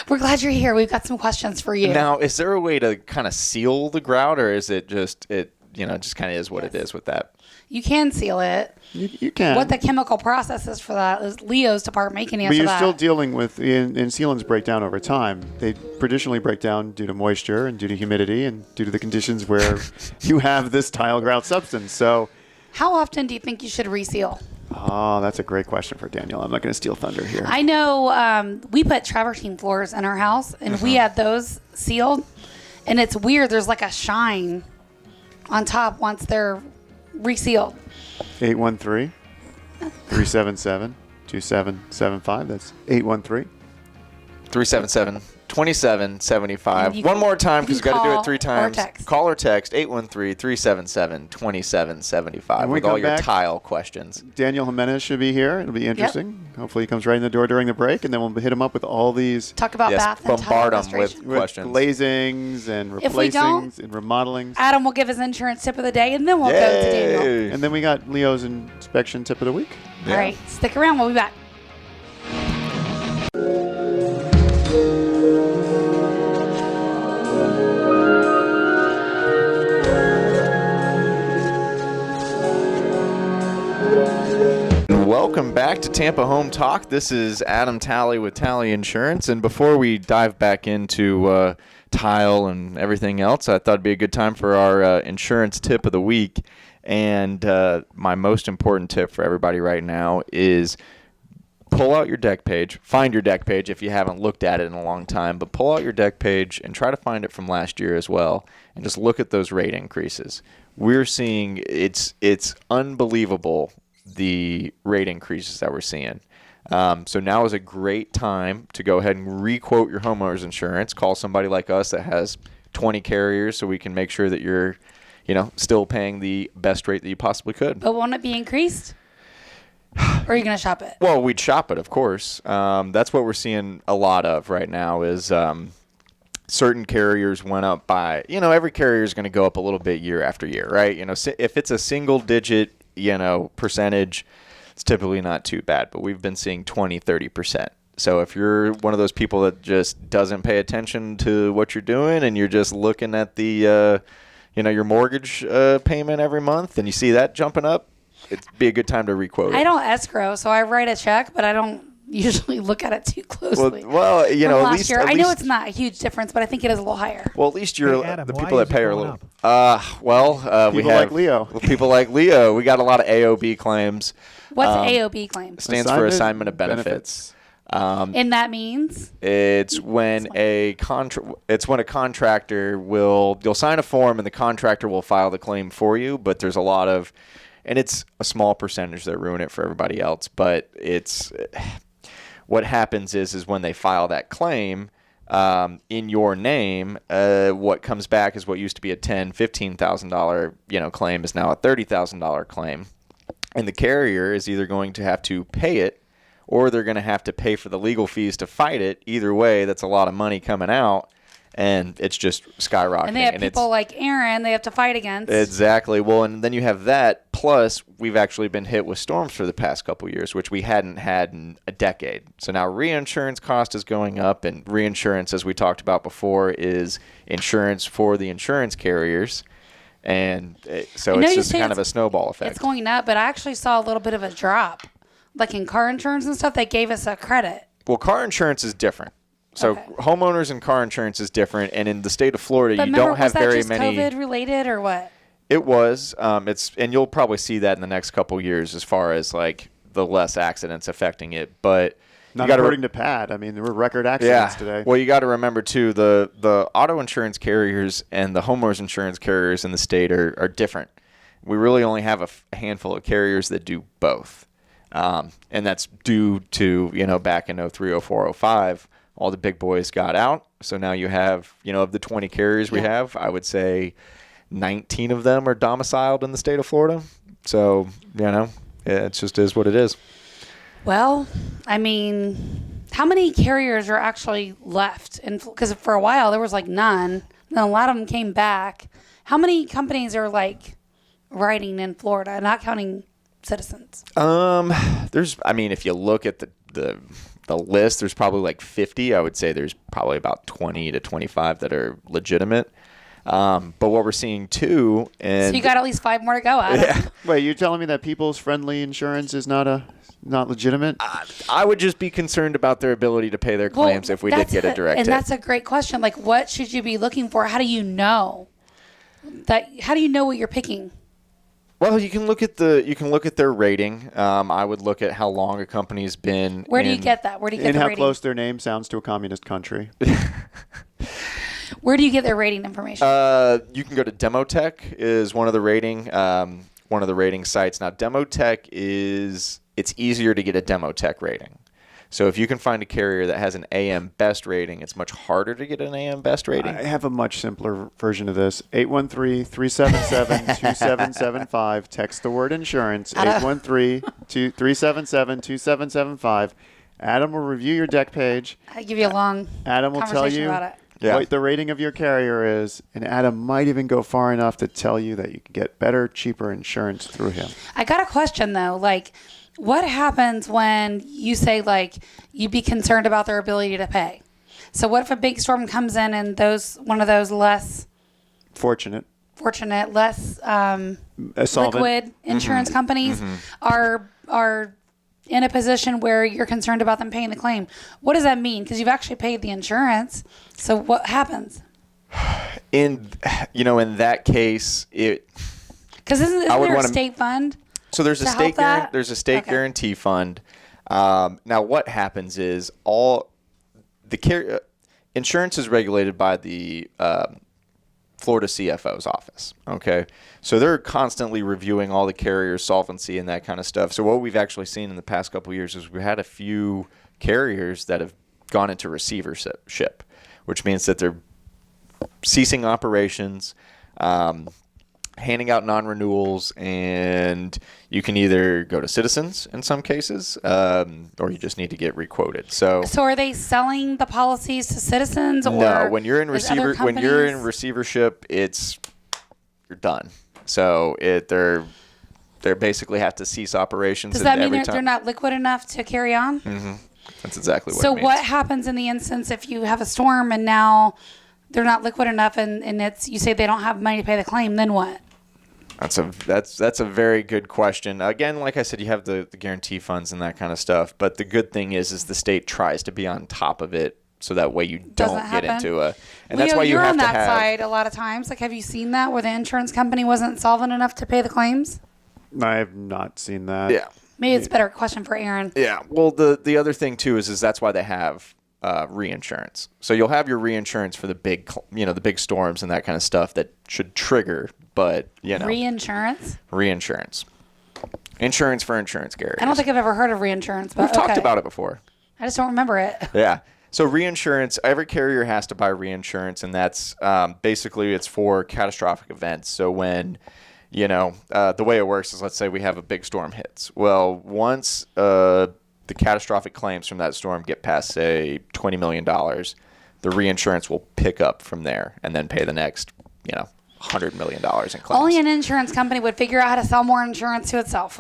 [SPEAKER 1] We're glad you're here. We've got some questions for you.
[SPEAKER 2] Now, is there a way to kind of seal the grout, or is it just just kind of is what it is with that?
[SPEAKER 1] You can seal it.
[SPEAKER 3] You can.
[SPEAKER 1] What the chemical process is for that is Leo's department can answer
[SPEAKER 3] But you're
[SPEAKER 1] that.
[SPEAKER 3] still dealing with, and sealants break down over time. They traditionally break down due to moisture and due to humidity and due to the conditions where you have this tile grout substance. So,
[SPEAKER 1] How often do you think you should reseal?
[SPEAKER 3] oh, that's a great question for Daniel. I'm not going to steal thunder here.
[SPEAKER 1] I know we put travertine floors in our house, and we had those sealed, and it's weird. There's like a shine on top once they're resealed.
[SPEAKER 3] 813-377-2775. That's 813.
[SPEAKER 2] 377-2775.
[SPEAKER 1] You
[SPEAKER 2] One
[SPEAKER 1] can-
[SPEAKER 2] more time because
[SPEAKER 1] you
[SPEAKER 2] we've got to do
[SPEAKER 1] call
[SPEAKER 2] it 3
[SPEAKER 1] or
[SPEAKER 2] times.
[SPEAKER 1] text.
[SPEAKER 2] Call or text 813-377-2775
[SPEAKER 3] When we
[SPEAKER 2] with all
[SPEAKER 3] come
[SPEAKER 2] your
[SPEAKER 3] back-
[SPEAKER 2] tile questions.
[SPEAKER 3] Daniel Jimenez should be here. It'll be interesting. Hopefully he comes right in the door during the break, and then we'll hit him up with all these
[SPEAKER 1] Talk about
[SPEAKER 2] Yes,
[SPEAKER 1] bath and tile
[SPEAKER 2] bombard 'em
[SPEAKER 1] restoration.
[SPEAKER 3] with
[SPEAKER 2] questions.
[SPEAKER 3] glazings and
[SPEAKER 1] If we don't-
[SPEAKER 3] replacings and remodelings.
[SPEAKER 1] Adam will give his insurance tip of the day, and then we'll go to Daniel.
[SPEAKER 2] Yay.
[SPEAKER 3] And then we got Leo's inspection tip of the week.
[SPEAKER 2] Yeah.
[SPEAKER 1] All right, stick around. We'll be back.
[SPEAKER 2] Welcome back to Tampa Home Talk. This is Adam Talley with Talley Insurance. And before we dive back into tile and everything else, I thought it'd be a good time for our insurance tip of the week. And my most important tip for everybody right now is pull out your deck page. Find your deck page if you haven't looked at it in a long time. But pull out your deck page and try to find it from last year as well. And just look at those rate increases. We're seeing it's unbelievable, the rate increases that we're seeing. So now is a great time to go ahead and re-quote your homeowner's insurance. Call somebody like us that has 20 carriers so we can make sure that you're, still paying the best rate that you possibly could.
[SPEAKER 1] But won't it be increased? Or are you going to shop it?
[SPEAKER 2] Well, we'd shop it, of course. That's what we're seeing a lot of right now is certain carriers went up by, every carrier is going to go up a little bit year after year, right? If it's a single digit, percentage, it's typically not too bad, but we've been seeing 20, 30%. So if you're one of those people that just doesn't pay attention to what you're doing and you're just looking at the, your mortgage payment every month and you see that jumping up, it'd be a good time to requote it.
[SPEAKER 1] I don't escrow, so I write a check, but I don't usually look at it too closely.
[SPEAKER 2] Well,
[SPEAKER 1] From
[SPEAKER 2] at
[SPEAKER 1] last
[SPEAKER 2] least
[SPEAKER 1] year.
[SPEAKER 2] at
[SPEAKER 1] I know
[SPEAKER 2] least-
[SPEAKER 1] it's not a huge difference, but I think it is a little higher.
[SPEAKER 2] Well, at least you're
[SPEAKER 5] Hey, Adam,
[SPEAKER 2] the
[SPEAKER 5] why
[SPEAKER 2] people
[SPEAKER 5] is
[SPEAKER 2] that
[SPEAKER 5] it
[SPEAKER 2] pay are a
[SPEAKER 5] going
[SPEAKER 2] little.
[SPEAKER 5] up?
[SPEAKER 2] We
[SPEAKER 3] People
[SPEAKER 2] have
[SPEAKER 3] like Leo.
[SPEAKER 2] People like Leo. We got a lot of AOB claims.
[SPEAKER 1] What's AOB claim?
[SPEAKER 2] Stands for assignment of benefits.
[SPEAKER 1] And that means?
[SPEAKER 2] It's when a contractor you'll sign a form and the contractor will file the claim for you, but there's a lot of, and it's a small percentage that ruin it for everybody else, but it's what happens is when they file that claim in your name, what comes back is what used to be a $10,000-$15,000 claim is now a $30,000 claim, and the carrier is either going to have to pay it or they're going to have to pay for the legal fees to fight it. Either way, that's a lot of money coming out, and it's just skyrocketing.
[SPEAKER 1] And they have people like Aaron they have to fight against.
[SPEAKER 2] Exactly. Well, and then you have that, plus we've actually been hit with storms for the past couple of years, which we hadn't had in a decade. So now reinsurance cost is going up, and reinsurance, as we talked about before, is insurance for the insurance carriers. And so it's just kind of a snowball effect.
[SPEAKER 1] It's going up, but I actually saw a little bit of a drop. Like in car insurance and stuff, they gave us a credit.
[SPEAKER 2] Well, car insurance is different. So
[SPEAKER 1] Okay.
[SPEAKER 2] homeowners and car insurance is different. And in the state of Florida,
[SPEAKER 1] But
[SPEAKER 2] you
[SPEAKER 1] remember,
[SPEAKER 2] don't have
[SPEAKER 1] was that
[SPEAKER 2] very
[SPEAKER 1] just
[SPEAKER 2] many.
[SPEAKER 1] COVID related or what?
[SPEAKER 2] It was. And you'll probably see that in the next couple of years as far as like the less accidents affecting it. But
[SPEAKER 3] Not
[SPEAKER 2] you gotta
[SPEAKER 3] according to Pat. I mean, there were record accidents today.
[SPEAKER 2] Well, you got to remember too, the auto insurance carriers and the homeowners insurance carriers in the state are different. We really only have a handful of carriers that do both. And that's due to, back in 03, 04, 05, all the big boys got out. So now you have, of the 20 carriers we have, I would say 19 of them are domiciled in the state of Florida. So, it just is what it is.
[SPEAKER 1] Well, I mean, how many carriers are actually left? Because for a while there was like none. Then a lot of them came back. How many companies are like writing in Florida, not counting citizens?
[SPEAKER 2] If you look at the list, there's probably like 50. I would say there's probably about 20 to 25 that are legitimate. But what we're seeing too, and
[SPEAKER 1] So you got at least 5 more to go, Adam.
[SPEAKER 2] yeah,
[SPEAKER 3] Wait, you're telling me that people's friendly insurance is not legitimate?
[SPEAKER 2] I would just be concerned about their ability to pay their
[SPEAKER 1] Well,
[SPEAKER 2] claims if we did
[SPEAKER 1] that's
[SPEAKER 2] get a direct
[SPEAKER 1] and
[SPEAKER 2] hit.
[SPEAKER 1] that's a great question. Like, what should you be looking for? How do you know how do you know what you're picking?
[SPEAKER 2] Well, you can look at their rating. I would look at how long a company's been.
[SPEAKER 1] Where do you get that? Where do you get
[SPEAKER 3] And
[SPEAKER 1] the
[SPEAKER 3] how
[SPEAKER 1] rating?
[SPEAKER 3] close their name sounds to a communist country.
[SPEAKER 1] Where do you get their rating information?
[SPEAKER 2] You can go to Demotech is one of the rating sites. Now, Demotech it's easier to get a Demotech rating. So if you can find a carrier that has an AM Best rating, it's much harder to get an AM Best rating.
[SPEAKER 3] I have a much simpler version of this. 813-377-2775. Text the word insurance. 813-377-2775. Adam will review your deck page.
[SPEAKER 1] I give you a long
[SPEAKER 3] Adam will tell
[SPEAKER 1] conversation
[SPEAKER 3] you
[SPEAKER 1] about it.
[SPEAKER 3] what the rating of your carrier is, and Adam might even go far enough to tell you that you can get better, cheaper insurance through him.
[SPEAKER 1] I got a question though. Like, what happens when you say like you'd be concerned about their ability to pay? So what if a big storm comes in and one of those less
[SPEAKER 3] Fortunate.
[SPEAKER 1] less
[SPEAKER 3] Solvent.
[SPEAKER 1] liquid insurance companies are in a position where you're concerned about them paying the claim? What does that mean? Because you've actually paid the insurance. So what happens?
[SPEAKER 2] In that case,
[SPEAKER 1] Because isn't
[SPEAKER 2] I would
[SPEAKER 1] there a
[SPEAKER 2] wanna-
[SPEAKER 1] state fund?
[SPEAKER 2] So there's a
[SPEAKER 1] to help
[SPEAKER 2] state
[SPEAKER 1] that?
[SPEAKER 2] there's a state
[SPEAKER 1] Okay.
[SPEAKER 2] guarantee fund. Now what happens is all the insurance is regulated by the Florida CFO's office. Okay, so they're constantly reviewing all the carriers' solvency and that kind of stuff. So what we've actually seen in the past couple of years is we've had a few carriers that have gone into receivership, which means that they're ceasing operations. Handing out non-renewals, and you can either go to Citizens in some cases, or you just need to get requoted. So
[SPEAKER 1] are they selling the policies to Citizens? Or
[SPEAKER 2] no, when you're in
[SPEAKER 1] there's other
[SPEAKER 2] receivership, you're done. So they basically have to cease operations.
[SPEAKER 1] Does that mean
[SPEAKER 2] every
[SPEAKER 1] they're
[SPEAKER 2] time.
[SPEAKER 1] not liquid enough to carry on?
[SPEAKER 2] That's exactly what.
[SPEAKER 1] So
[SPEAKER 2] it means.
[SPEAKER 1] what happens in the instance if you have a storm and now they're not liquid enough, and you say they don't have money to pay the claim? Then what?
[SPEAKER 2] That's a very good question. Again, like I said, you have the guarantee funds and that kind of stuff. But the good thing is the state tries to be on top of it, so that way you don't get into a. And
[SPEAKER 1] Leo,
[SPEAKER 2] that's why you
[SPEAKER 1] you're
[SPEAKER 2] have
[SPEAKER 1] on
[SPEAKER 2] to
[SPEAKER 1] that
[SPEAKER 2] have.
[SPEAKER 1] side a lot of times. Like, have you seen that where the insurance company wasn't solvent enough to pay the claims?
[SPEAKER 3] I have not seen that.
[SPEAKER 2] Yeah.
[SPEAKER 1] Maybe it's a better question for Aaron.
[SPEAKER 2] Yeah. Well, the other thing too is that's why they have reinsurance. So you'll have your reinsurance for the big storms and that kind of stuff that should trigger. But
[SPEAKER 1] Reinsurance?
[SPEAKER 2] Reinsurance. Insurance for insurance carriers.
[SPEAKER 1] I don't think I've ever heard of reinsurance, but
[SPEAKER 2] We've talked about it before.
[SPEAKER 1] I just don't remember it.
[SPEAKER 2] Yeah. So reinsurance, every carrier has to buy reinsurance, and that's basically it's for catastrophic events. So when, the way it works is, let's say we have a big storm hits. Well, once the catastrophic claims from that storm get past, say, $20 million, the reinsurance will pick up from there and then pay the next, $100 million in claims.
[SPEAKER 1] Only an insurance company would figure out how to sell more insurance to itself.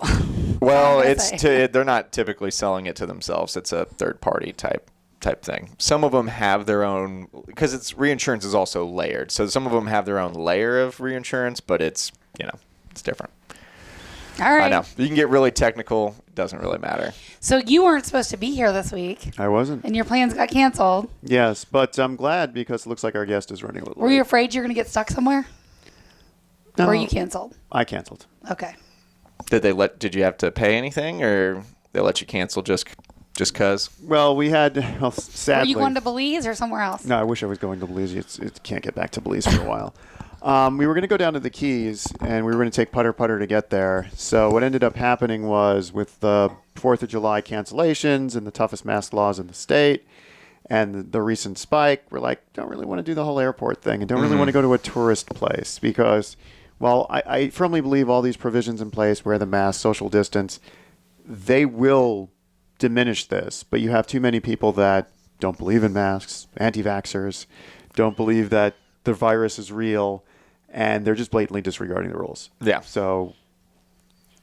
[SPEAKER 2] Well, they're not typically selling it to themselves. It's a third party type thing. Some of them have their own, because reinsurance is also layered. So some of them have their own layer of reinsurance, but it's different.
[SPEAKER 1] All right.
[SPEAKER 2] I know. You can get really technical. It doesn't really matter.
[SPEAKER 1] So you weren't supposed to be here this week,
[SPEAKER 3] I wasn't.
[SPEAKER 1] and your plans got canceled.
[SPEAKER 3] Yes, but I'm glad because it looks like our guest is running a little
[SPEAKER 1] Were you
[SPEAKER 3] late.
[SPEAKER 1] afraid you were going to get stuck somewhere?
[SPEAKER 3] No,
[SPEAKER 1] Or you canceled?
[SPEAKER 3] I canceled.
[SPEAKER 1] Okay.
[SPEAKER 2] Did you have to pay anything, or they let you cancel just cause?
[SPEAKER 3] Well, we had,
[SPEAKER 1] Were
[SPEAKER 3] sadly.
[SPEAKER 1] you going to Belize or somewhere else?
[SPEAKER 3] No, I wish I was going to Belize. It can't get back to Belize for a while. We were going to go down to the Keys, and we were going to take putter to get there. So what ended up happening was, with the 4th of July cancellations and the toughest mask laws in the state and the recent spike, we're like, don't really want to do the whole airport thing and don't really want to go to a tourist place because, well, I firmly believe all these provisions in place, wear the mask, social distance, they will diminish this. But you have too many people that don't believe in masks, anti-vaxxers, don't believe that the virus is real, and they're just blatantly disregarding the rules.
[SPEAKER 2] Yeah.
[SPEAKER 3] So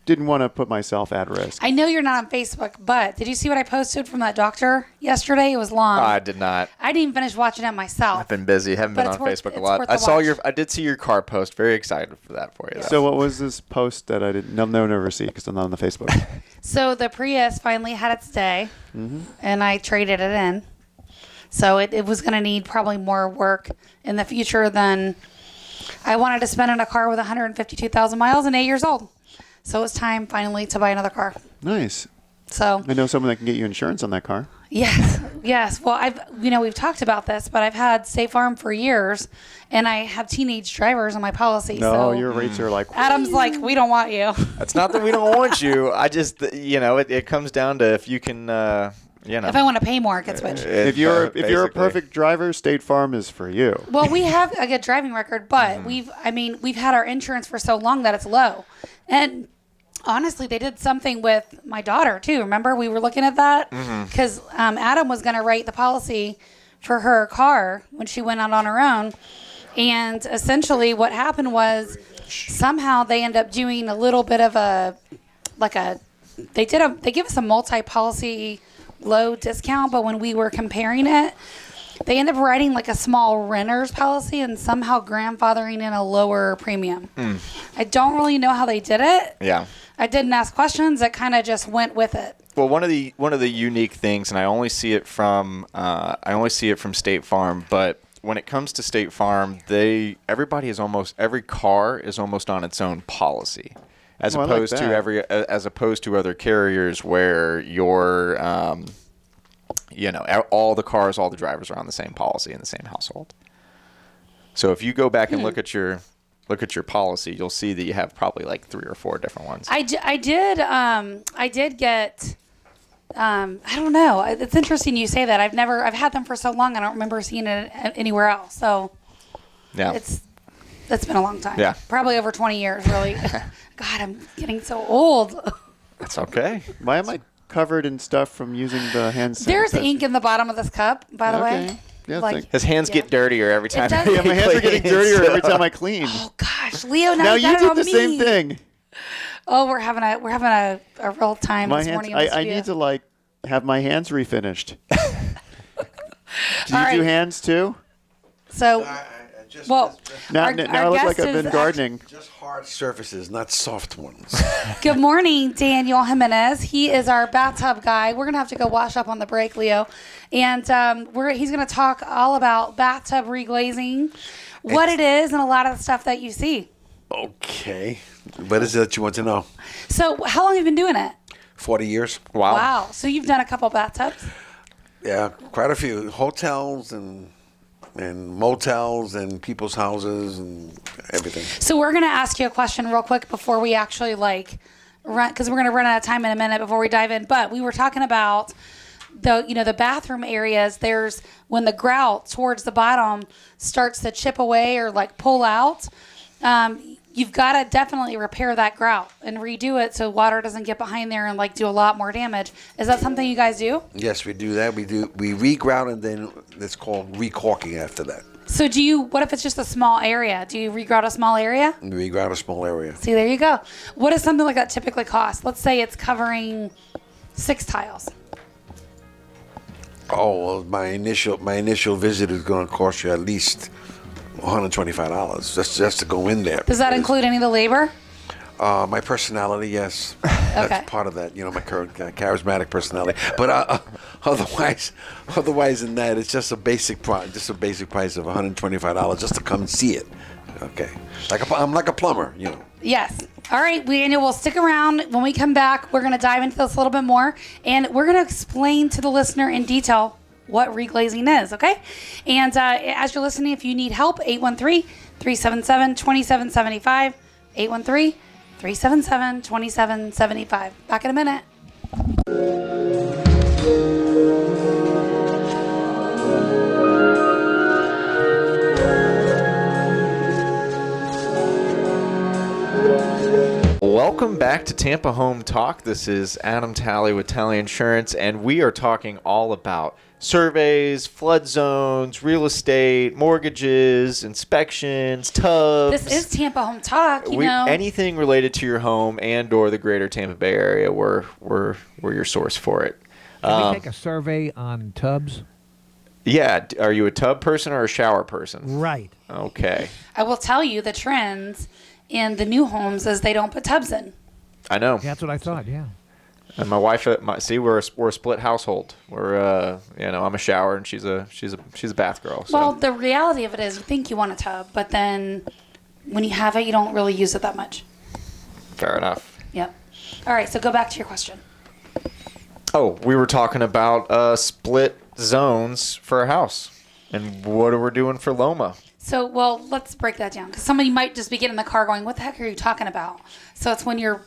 [SPEAKER 3] didn't want to put myself at risk.
[SPEAKER 1] I know you're not on Facebook, but did you see what I posted from that doctor yesterday? It was long.
[SPEAKER 2] I did not.
[SPEAKER 1] I didn't even finish watching it myself.
[SPEAKER 2] I've been busy. Haven't been
[SPEAKER 1] But
[SPEAKER 2] on
[SPEAKER 1] it's worth-
[SPEAKER 2] Facebook a
[SPEAKER 1] it's
[SPEAKER 2] lot.
[SPEAKER 1] worth
[SPEAKER 2] I
[SPEAKER 1] a
[SPEAKER 2] saw
[SPEAKER 1] watch.
[SPEAKER 2] I did see your car post. Very excited for that for you. though.
[SPEAKER 3] So what was this post that I didn't? No, never see because I'm not on the Facebook.
[SPEAKER 1] So the Prius finally had its day,
[SPEAKER 2] Mm-hmm.
[SPEAKER 1] and I traded it in. So it was going to need probably more work in the future than I wanted to spend in a car with 152,000 miles and 8 years old. So it's time finally to buy another car.
[SPEAKER 3] Nice.
[SPEAKER 1] So
[SPEAKER 3] I know someone that can get you insurance on that car.
[SPEAKER 1] yes. Well, we've talked about this, but I've had State Farm for years, and I have teenage drivers on my policy.
[SPEAKER 3] No,
[SPEAKER 1] so
[SPEAKER 3] your rates are like.
[SPEAKER 1] Adam's like, we don't want you.
[SPEAKER 2] It's not that we don't want you. I just, it comes down to if you can,
[SPEAKER 1] If I want to pay more, it gets switched.
[SPEAKER 3] If you're a
[SPEAKER 2] basically.
[SPEAKER 3] perfect driver, State Farm is for you.
[SPEAKER 1] Well, we have a good driving record, but we've had our insurance for so long that it's low. And honestly, they did something with my daughter too. Remember, we were looking at that because Adam was going to write the policy for her car when she went out on her own. And essentially what happened was somehow they end up doing a little bit of they give us a multi-policy low discount, but when we were comparing it, they end up writing like a small renter's policy and somehow grandfathering in a lower premium. I don't really know how they did it.
[SPEAKER 2] Yeah.
[SPEAKER 1] I didn't ask questions. It kind of just went with it.
[SPEAKER 2] Well, one of the unique things, and I only see it from State Farm, but when it comes to State Farm, every car is almost on its own policy, as opposed to other carriers where you're, all the cars, all the drivers are on the same policy in the same household. So if you go back and look at your policy, you'll see that you have probably like 3 or 4 different ones.
[SPEAKER 1] I did get. I don't know. It's interesting you say that. I've had them for so long. I don't remember seeing it anywhere else. So
[SPEAKER 2] Yeah.
[SPEAKER 1] it's been a long time.
[SPEAKER 2] Yeah.
[SPEAKER 1] Probably over 20 years, really. God, I'm getting so old.
[SPEAKER 2] That's okay.
[SPEAKER 3] Why am I covered in stuff from using the hand sanitizer?
[SPEAKER 1] There's ink in the bottom of this cup, by the way.
[SPEAKER 3] Okay. Yeah,
[SPEAKER 1] Like,
[SPEAKER 2] His hands get dirtier every time.
[SPEAKER 1] does.
[SPEAKER 3] Yeah, my hands are getting dirtier every time I clean.
[SPEAKER 1] oh gosh, Leo, now
[SPEAKER 3] Now
[SPEAKER 1] you
[SPEAKER 3] you
[SPEAKER 1] got it
[SPEAKER 3] did
[SPEAKER 1] on
[SPEAKER 3] the
[SPEAKER 1] me.
[SPEAKER 3] same thing.
[SPEAKER 1] Oh, we're having a real time
[SPEAKER 3] My
[SPEAKER 1] this
[SPEAKER 3] hands.
[SPEAKER 1] morning. in the
[SPEAKER 3] I
[SPEAKER 1] studio.
[SPEAKER 3] need to have my hands refinished. Do you
[SPEAKER 1] All
[SPEAKER 3] do
[SPEAKER 1] right.
[SPEAKER 3] hands too?
[SPEAKER 1] So, well,
[SPEAKER 3] Now,
[SPEAKER 1] our
[SPEAKER 3] now I look like
[SPEAKER 1] guest
[SPEAKER 3] I've
[SPEAKER 1] is
[SPEAKER 3] been gardening.
[SPEAKER 6] Just hard surfaces, not soft ones.
[SPEAKER 1] Good morning, Daniel Jimenez. He is our bathtub guy. We're gonna have to go wash up on the break, Leo, and he's gonna talk all about bathtub reglazing, what it is, and a lot of the stuff that you see.
[SPEAKER 6] Okay. What is it that you want to know?
[SPEAKER 1] So, how long have you been doing it?
[SPEAKER 6] 40 years?
[SPEAKER 1] Wow. So you've done a couple bathtubs.
[SPEAKER 6] Yeah, quite a few. Hotels and motels and people's houses and everything.
[SPEAKER 1] So we're gonna ask you a question real quick before we actually run, because we're gonna run out of time in a minute before we dive in. But we were talking about the bathroom areas. There's when the grout towards the bottom starts to chip away or pull out. You've got to definitely repair that grout and redo it so water doesn't get behind there and do a lot more damage. Is that something you guys do?
[SPEAKER 6] Yes, we do that. We regrout and then it's called recaulking after that.
[SPEAKER 1] So what if it's just a small area? Do you regrout a small area?
[SPEAKER 6] We regrout a small area.
[SPEAKER 1] See, there you go. What does something like that typically cost? Let's say it's covering 6 tiles.
[SPEAKER 6] Oh, well, my initial visit is going to cost you at least $125 just to go in there.
[SPEAKER 1] Does that include any of the labor?
[SPEAKER 6] My personality, yes.
[SPEAKER 1] Okay.
[SPEAKER 6] That's part of that, my charismatic personality. But otherwise than that, it's just a basic price of $125 just to come and see it. Okay. I'm like a plumber,
[SPEAKER 1] Yes. All right, Daniel, we'll stick around. When we come back, we're going to dive into this a little bit more, and we're going to explain to the listener in detail what reglazing is, okay? And as you're listening, if you need help, 813-377-2775, 813-377-2775. Back in a minute.
[SPEAKER 2] Welcome back back to Tampa Home Talk. This is Adam Talley with Talley Insurance, and we are talking all about surveys, flood zones, real estate, mortgages, inspections, tubs.
[SPEAKER 1] This is Tampa Home Talk, you know.
[SPEAKER 2] Anything related to your home and or the greater Tampa Bay area, we're your source for it.
[SPEAKER 5] Can we take a survey on tubs?
[SPEAKER 2] Yeah. Are you a tub person or a shower person?
[SPEAKER 5] Right.
[SPEAKER 2] Okay.
[SPEAKER 1] I will tell you the trends in the new homes is they don't put tubs in.
[SPEAKER 2] I know.
[SPEAKER 5] Yeah, that's what I thought, yeah.
[SPEAKER 2] And my wife, we're a split household. We're, I'm a shower and she's a bath girl. So.
[SPEAKER 1] Well, the reality of it is you think you want a tub, but then when you have it, you don't really use it that much.
[SPEAKER 2] Fair enough.
[SPEAKER 1] Yep. All right, so go back to your question.
[SPEAKER 2] Oh, we were talking about split zones for a house. And what are we doing for Loma?
[SPEAKER 1] So, well, let's break that down because somebody might just be getting in the car going, what the heck are you talking about? So it's when your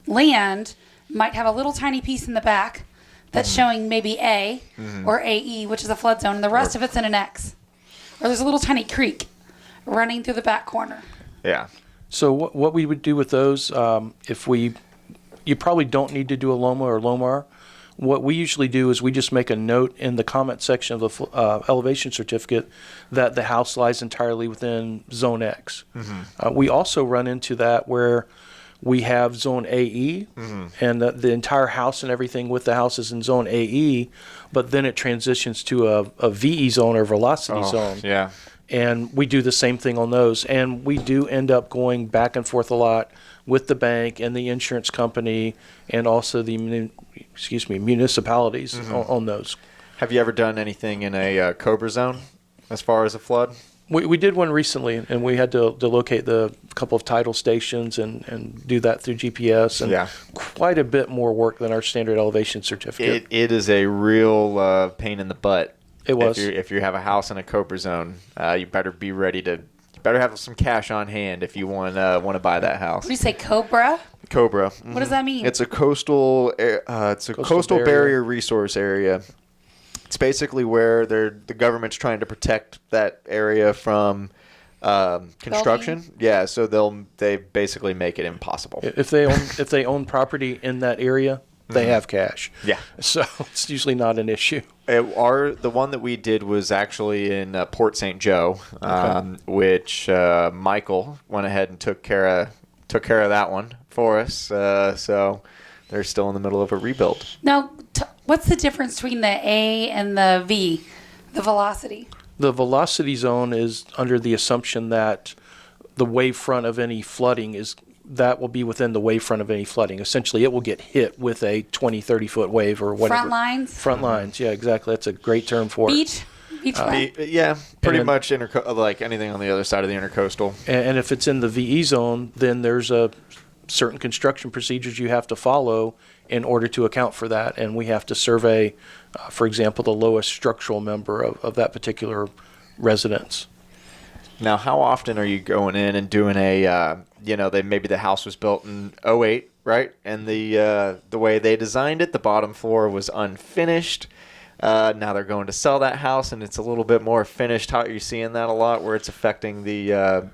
[SPEAKER 1] land might have a little tiny piece in the back that's showing maybe A or AE, which is a flood zone, and the rest of it's in an X. Or there's a little tiny creek running through the back corner.
[SPEAKER 2] Yeah.
[SPEAKER 7] So what we would do with those, you probably don't need to do a Loma or Lomar. What we usually do is we just make a note in the comment section of the elevation certificate that the house lies entirely within Zone X. We also run into that where we have Zone AE, and the entire house and everything with the house is in Zone AE, but then it transitions to a VE zone or velocity zone.
[SPEAKER 2] Yeah.
[SPEAKER 7] And we do the same thing on those. And we do end up going back and forth a lot with the bank and the insurance company and also the municipalities on those.
[SPEAKER 2] Have you ever done anything in a Cobra zone as far as a flood?
[SPEAKER 7] We did one recently, and we had to locate the couple of tidal stations and do that through GPS. And quite a bit more work than our standard elevation certificate.
[SPEAKER 2] It is a real pain in the butt.
[SPEAKER 7] It was.
[SPEAKER 2] If you have a house in a Cobra zone, you better be ready to. You better have some cash on hand if you want to buy that house.
[SPEAKER 1] What do you say, Cobra?
[SPEAKER 2] Cobra.
[SPEAKER 1] What does that mean?
[SPEAKER 2] It's a coastal barrier resource area. It's basically where the government's trying to protect that area from construction.
[SPEAKER 1] Building?
[SPEAKER 2] Yeah, so they basically make it impossible.
[SPEAKER 7] If they own property in that area, they have cash.
[SPEAKER 2] Yeah.
[SPEAKER 7] So it's usually not an issue.
[SPEAKER 2] The one that we did was actually in Port St. Joe, which Michael went ahead and took care of that one for us. So they're still in the middle of a rebuild.
[SPEAKER 1] Now, what's the difference between the A and the V, the velocity?
[SPEAKER 7] The velocity zone is under the assumption that the wavefront of any flooding that will be within the wavefront of any flooding. Essentially, it will get hit with a 20, 30-foot wave or whatever.
[SPEAKER 1] Front lines?
[SPEAKER 7] Front lines, yeah, exactly. That's a great term for it.
[SPEAKER 1] Beachfront?
[SPEAKER 2] Yeah, pretty
[SPEAKER 7] then-
[SPEAKER 2] much like anything on the other side of the intercoastal.
[SPEAKER 7] And if it's in the VE zone, then there's a certain construction procedures you have to follow in order to account for that. And we have to survey, for example, the lowest structural member of that particular residence.
[SPEAKER 2] Now, how often are you going in and doing maybe the house was built in '08, right? And the way they designed it, the bottom floor was unfinished. Now they're going to sell that house, and it's a little bit more finished. How are you seeing that a lot, where it's affecting the,
[SPEAKER 7] A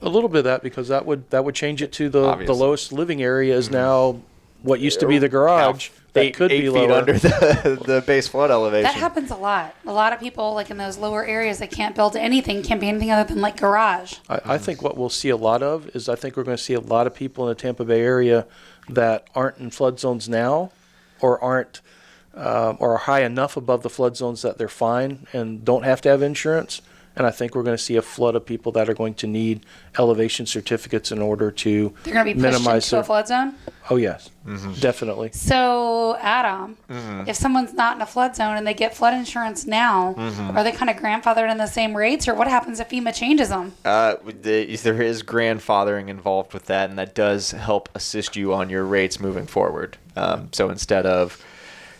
[SPEAKER 7] little bit of that, because that would change it to the lowest living area is now what used to be the garage. That could be
[SPEAKER 2] 8 feet
[SPEAKER 7] lower.
[SPEAKER 2] under the base flood elevation.
[SPEAKER 1] That happens a lot. A lot of people, like in those lower areas, that can't build anything, can't be anything other than like garage.
[SPEAKER 7] I think what we'll see a lot of is we're going to see a lot of people in the Tampa Bay area that aren't in flood zones now, or aren't or are high enough above the flood zones that they're fine and don't have to have insurance. And I think we're going to see a flood of people that are going to need elevation certificates in order to
[SPEAKER 1] They're going to be pushed
[SPEAKER 7] minimize
[SPEAKER 1] into a flood zone?
[SPEAKER 7] Oh, yes, definitely.
[SPEAKER 1] So, Adam, if someone's not in a flood zone and they get flood insurance now, are they kind of grandfathered in the same rates, or what happens if FEMA changes them?
[SPEAKER 2] There is grandfathering involved with that, and that does help assist you on your rates moving forward. So instead of,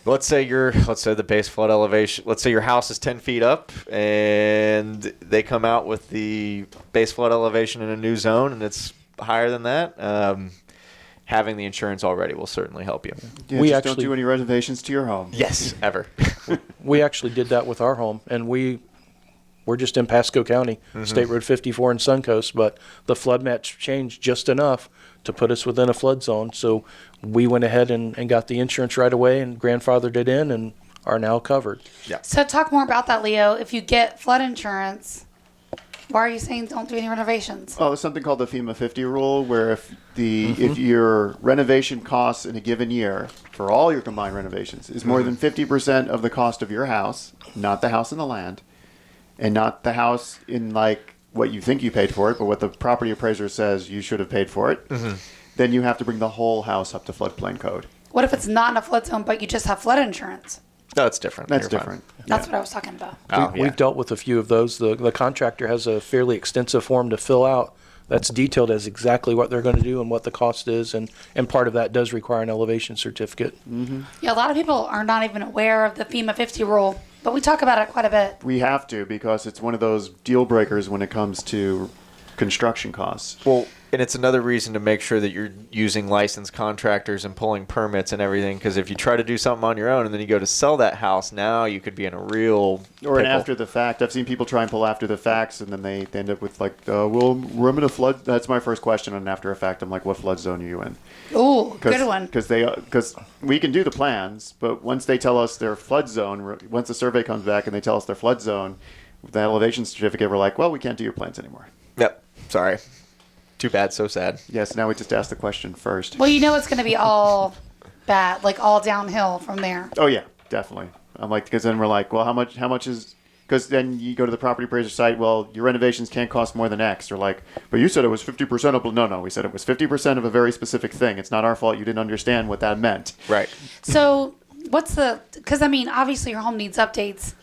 [SPEAKER 2] let's say the base flood elevation, let's say your house is 10 feet up and they come out with the base flood elevation in a new zone and it's higher than that, having the insurance already will certainly help you.
[SPEAKER 3] Yeah,
[SPEAKER 7] We
[SPEAKER 3] just
[SPEAKER 7] actually-
[SPEAKER 3] don't do any reservations to your home.
[SPEAKER 2] Yes, ever.
[SPEAKER 7] We actually did that with our home, and we We're just in Pasco County, State Road 54 in Suncoast, but the flood map changed just enough to put us within a flood zone. So we went ahead and got the insurance right away and grandfathered it in and are now covered.
[SPEAKER 2] Yeah.
[SPEAKER 1] So talk more about that, Leo. If you get flood insurance, why are you saying don't do any renovations?
[SPEAKER 3] Oh, there's something called the FEMA 50 rule, where if your renovation costs in a given year for all your combined renovations is more than 50% of the cost of your house, not the house in the land, and not the house in like what you think you paid for it, but what the property appraiser says you should have paid for it, then you have to bring the whole house up to floodplain code.
[SPEAKER 1] What if it's not in a flood zone, but you just have flood insurance?
[SPEAKER 2] No, that's different.
[SPEAKER 3] That's
[SPEAKER 2] You're fine.
[SPEAKER 3] different.
[SPEAKER 1] That's what I was talking about.
[SPEAKER 2] Oh, yeah.
[SPEAKER 7] We've dealt with a few of those. The contractor has a fairly extensive form to fill out that's detailed as exactly what they're going to do and what the cost is, and part of that does require an elevation certificate.
[SPEAKER 1] Yeah, a lot of people are not even aware of the FEMA 50 rule, but we talk about it quite a bit.
[SPEAKER 3] We have to, because it's one of those deal breakers when it comes to construction costs.
[SPEAKER 2] Well, and it's another reason to make sure that you're using licensed contractors and pulling permits and everything. Because if you try to do something on your own and then you go to sell that house, now you could be in a real
[SPEAKER 3] Or an
[SPEAKER 2] pickle.
[SPEAKER 3] after the fact. I've seen people try and pull after the facts, and then they end up with like, well, we're in a flood. That's my first question on after a fact. I'm like, what flood zone are you in?
[SPEAKER 1] Ooh, good one.
[SPEAKER 3] Because we can do the plans, but once they tell us their flood zone, once the survey comes back and they tell us their flood zone, the elevation certificate, we're like, well, we can't do your plans anymore.
[SPEAKER 2] Yep. Sorry. Too bad. So sad.
[SPEAKER 3] Yes, now we just ask the question first.
[SPEAKER 1] Well, you know it's going to be all bad, like all downhill from there.
[SPEAKER 3] Oh yeah, definitely. I'm like, because then we're like, well, how much is? Because then you go to the property appraiser site. Well, your renovations can't cost more than X. They're like, but you said it was 50% of. No, we said it was 50% of a very specific thing. It's not our fault. You didn't understand what that meant.
[SPEAKER 2] Right.
[SPEAKER 1] So because I mean, obviously your home needs updates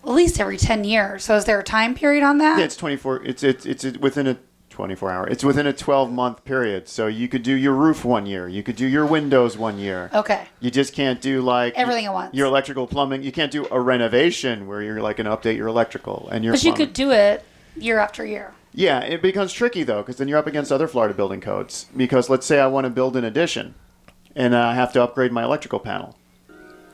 [SPEAKER 1] at least every 10 years. So is there a time period on that?
[SPEAKER 3] Yeah, it's 24. It's within a 24-hour. It's within a 12-month period. So you could do your roof 1 year. You could do your windows 1 year.
[SPEAKER 1] Okay.
[SPEAKER 3] You just can't do like
[SPEAKER 1] Everything at once.
[SPEAKER 3] Your electrical, plumbing. You can't do a renovation where you're like going to update your electrical and your.
[SPEAKER 1] But you
[SPEAKER 3] plumbing.
[SPEAKER 1] could do it year after year.
[SPEAKER 3] Yeah, it becomes tricky though, because then you're up against other Florida building codes. Because let's say I want to build an addition, and I have to upgrade my electrical panel.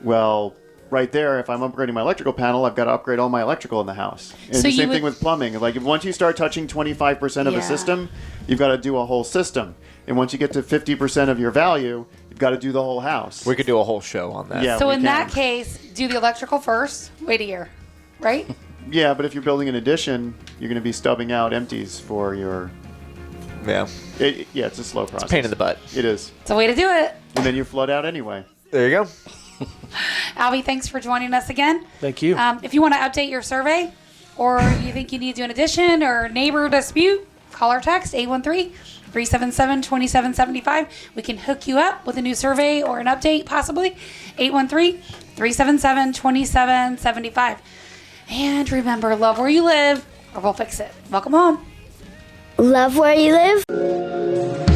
[SPEAKER 3] Well, right there, if I'm upgrading my electrical panel, I've got to upgrade all my electrical in the house. And
[SPEAKER 1] So
[SPEAKER 3] the
[SPEAKER 1] you
[SPEAKER 3] same
[SPEAKER 1] would-
[SPEAKER 3] thing with plumbing. Like, once you start touching 25% of
[SPEAKER 1] Yeah.
[SPEAKER 3] a system, you've got to do a whole system. And once you get to 50% of your value, you've got to do the whole house.
[SPEAKER 2] We could do a whole show on that.
[SPEAKER 3] Yeah.
[SPEAKER 1] So
[SPEAKER 3] we
[SPEAKER 1] in that
[SPEAKER 3] can.
[SPEAKER 1] case, do the electrical first, wait a year, right?
[SPEAKER 3] Yeah, but if you're building an addition, you're going to be stubbing out empties for your.
[SPEAKER 2] Yeah.
[SPEAKER 3] Yeah, it's a slow process.
[SPEAKER 2] It's a pain in the butt.
[SPEAKER 3] It is.
[SPEAKER 1] It's a way to do it.
[SPEAKER 3] And then you flood out anyway.
[SPEAKER 2] There you go.
[SPEAKER 1] Albie, thanks for joining us again.
[SPEAKER 7] Thank you.
[SPEAKER 1] If you want to update your survey or you think you need to do an addition or neighbor dispute, call or text 813-377-2775. We can hook you up with a new survey or an update, possibly. 813-377-2775. And remember, love where you live or we'll fix it. Welcome home.
[SPEAKER 8] Love where you live.